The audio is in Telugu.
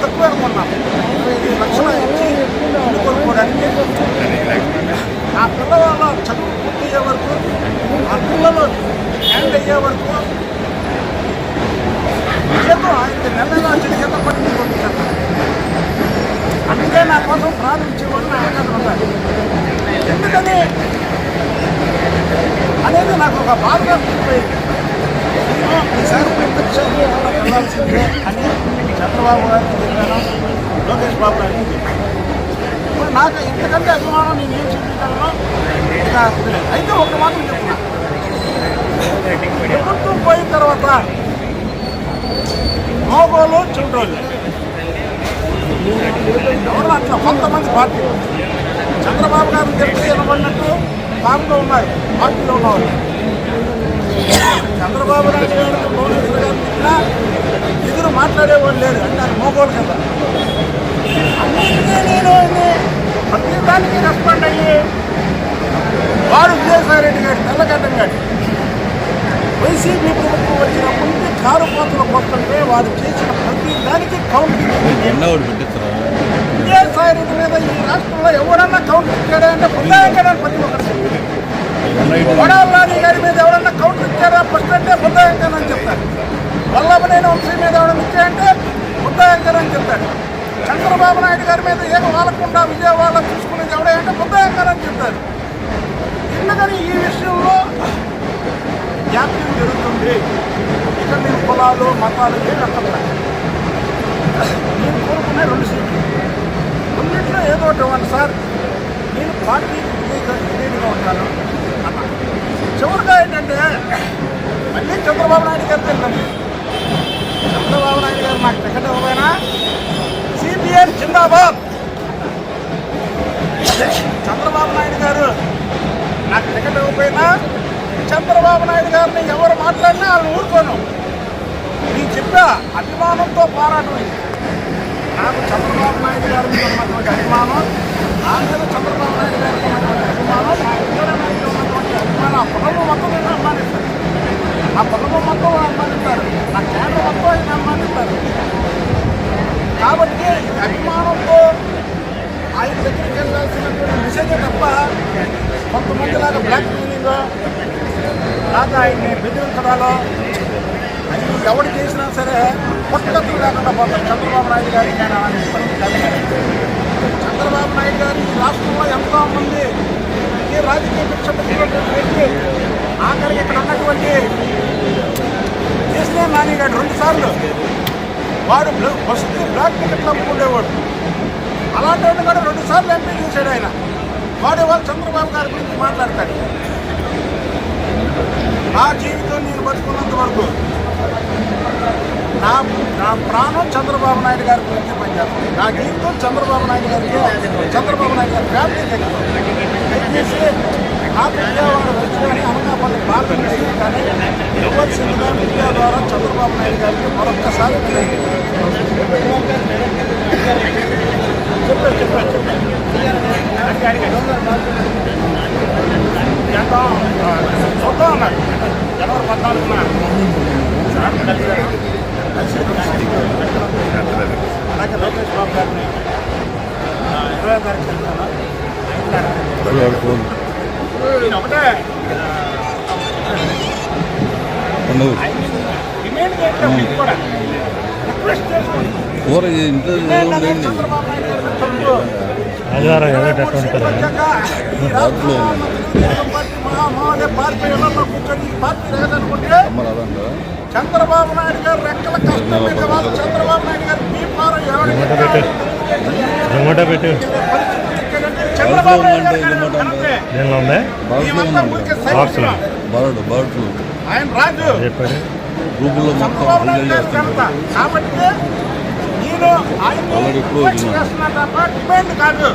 తక్కువ అనుకున్నాం. 25 లక్షలు ఇచ్చి ఇల్లు కొనుక్కోవడానికి ఆ పిల్లవాళ్ళ చదువు పూర్తయ్యే వరకు, ఆ పిల్లలు హ్యాండ్ అయ్యే వరకు జీతం ఆయనకి నెల జీతం పట్టి పంపించారు. అందుకే నా కోసం ప్రారంభించేవాడు నా ఏకాగ్రత ఉండాలి. ఎందుకని అనేది నాకు ఒక బాధగా ఉండిపోయింది. ఈసారి ప్రత్యక్షంగా వెళ్ళాల్సిందే అని చంద్రబాబు గారికి చెప్పాను, లోకేష్ బాబు గారికి చెప్పాను. ఇప్పుడు నాకు ఇంతకంటే అభిమానం నేను ఏం చూపించాను. అయితే ఒక మాత్రం చెప్తున్నా, ప్రభుత్వం పోయిన తర్వాత మోగోలు చుండ్రోళ్ళు ఎవరు అట్లా కొంతమంది పార్టీ చంద్రబాబు గారు చెప్తే వినబడినట్టు కామ్గా ఉన్నారు పార్టీలో ఉన్నవాళ్ళు. చంద్రబాబు నాయుడు గారికి భువనేశ్వర్ గారు ఇచ్చినా ఎదురు మాట్లాడేవాళ్ళు లేరు అంటే అది మోగోలు కదా. అన్నింటినీ నేను ప్రతి దానికి రెస్పాండ్ అయ్యి వాడు విజయసాయిరెడ్డి గారు తెల్లగడ్డం గారు వైసీపీ ప్రభుత్వం వచ్చినప్పటి నుంచి కారు కోతలు కొడుతుంటే వాడు చేసిన ప్రతి దానికి కౌంటర్ విజయసాయిరెడ్డి మీద ఈ రాష్ట్రంలో ఎవరన్నా కౌంటర్ ఇచ్చాడా అంటే బుద్ధాయంకరాన్ని ప్రతి ఒక్కరు. వడాలని గారి మీద ఎవరన్నా కౌంటర్ ఇచ్చారా ఫస్ట్ అంటే బుద్ధాయంకర్ అని చెప్తారు. వల్లభనేని వంశీ మీద ఎవరైనా ఇచ్చాయంటే బుద్ధాయంకర్ అని చెప్తారు. చంద్రబాబు నాయుడు గారి మీద ఏం వాలకుండా విజయవాడ చూసుకునేది ఎవడంటే బుద్ధాయంకర్ అని చెప్తారు. ఎందుకని ఈ విషయంలో జాప్యం జరుగుతుంది. ఇక మీరు కులాలు మతాలు ఏమి అక్కర్లా. నేను కోరుకునే 2 సీట్లు రెండింటిలో ఏదో ఒకటి ఇవ్వండి సార్, నేను పార్టీకి విధేయుడిగా ఉంటాను అన్నా. చివరిగా ఏంటంటే మళ్ళీ చంద్రబాబు నాయుడు గారు తెలియదు. చంద్రబాబు నాయుడు గారు నాకు టికెట్ ఇవ్వబోయినా సిపిఎం జిందాబాద్. చంద్రబాబు నాయుడు గారు నాకు టికెట్ ఇవ్వకపోయినా చంద్రబాబు నాయుడు గారిని ఎవరు మాట్లాడినా వాళ్ళు ఊరుకోను. నేను చెప్పా అభిమానంతో పోరాటం ఇది. నాకు చంద్రబాబు నాయుడు గారి మీద ఉన్నటువంటి అభిమానం, నా మీద చంద్రబాబు నాయుడు గారికి ఉన్నటువంటి అభిమానం, నా ఇద్దరు మీద ఉన్నటువంటి అభిమానం, ఆ కుటుంబం మొత్తం నేను అభిమానిస్తాను. ఆ కుటుంబం మొత్తం అభిమానిస్తారు, నా కేంద్రం మొత్తం ఆయన అభిమానిస్తారు. కాబట్టి అభిమానంతో ఆయన దగ్గరికి వెళ్ళాల్సినటువంటి మెసేజే తప్ప కొంతమంది లాగా బ్లాక్ మెయిలింగ్ లాగా ఆయన్ని బెదిరించడాలో అది ఎవరు చేసినా సరే పుట్టగతులు లేకుండా పోతారు. చంద్రబాబు నాయుడు గారికి చంద్రబాబు నాయుడు గారు ఈ రాష్ట్రంలో ఎంతోమంది ఈ రాజకీయ భిక్ష పెట్టినటువంటి వ్యక్తి ఆఖరికి ఇక్కడ ఉన్నటువంటి కేసీఆర్ నాని గారు 2 సార్లు వాడు వస్తు బ్లాక్ టికెట్లు అమ్ముకుండేవాడు. అలాంటి వాడిని కూడా 2 సార్లు ఎంపీ చేశాడు ఆయన. వాడు వాళ్ళు చంద్రబాబు గారి గురించి మాట్లాడతాడు. నా జీవితం నేను బతుకున్నంత వరకు నా ప్రాణం చంద్రబాబు నాయుడు గారి గురించి పనిచేస్తుంది. నా జీవితం చంద్రబాబు నాయుడు గారికి, చంద్రబాబు నాయుడు గారి ఫ్యామిలీ దయచేసి నాకు విజయవాడ వచ్చి కానీ అనకాపల్లి పార్లమెంట్ కానీ ఇవ్వాల్సిందిగా మీడియా ద్వారా చంద్రబాబు నాయుడు గారికి మరొక్కసారి చెప్పారు. చూద్దాం అన్నారు. జనవరి 14న అలాగే లోకేష్ బాబు గారిని 20వ తారీఖు నేను ఒకటే డిమాండ్ ఏంటో కూడా రిక్వెస్ట్ చేసుకుంటున్నాను. చంద్రబాబు నాయుడు గారు చంద్రబాబు నాయుడు గారు రెక్కల కష్టం మీద వాళ్ళు చంద్రబాబు నాయుడు గారు చంద్రబాబు నాయుడు ఆయన రాజు చంద్రబాబు నాయుడు గారు కనుక కాబట్టి నేను ఆయన తప్ప డిమాండ్ కాదు.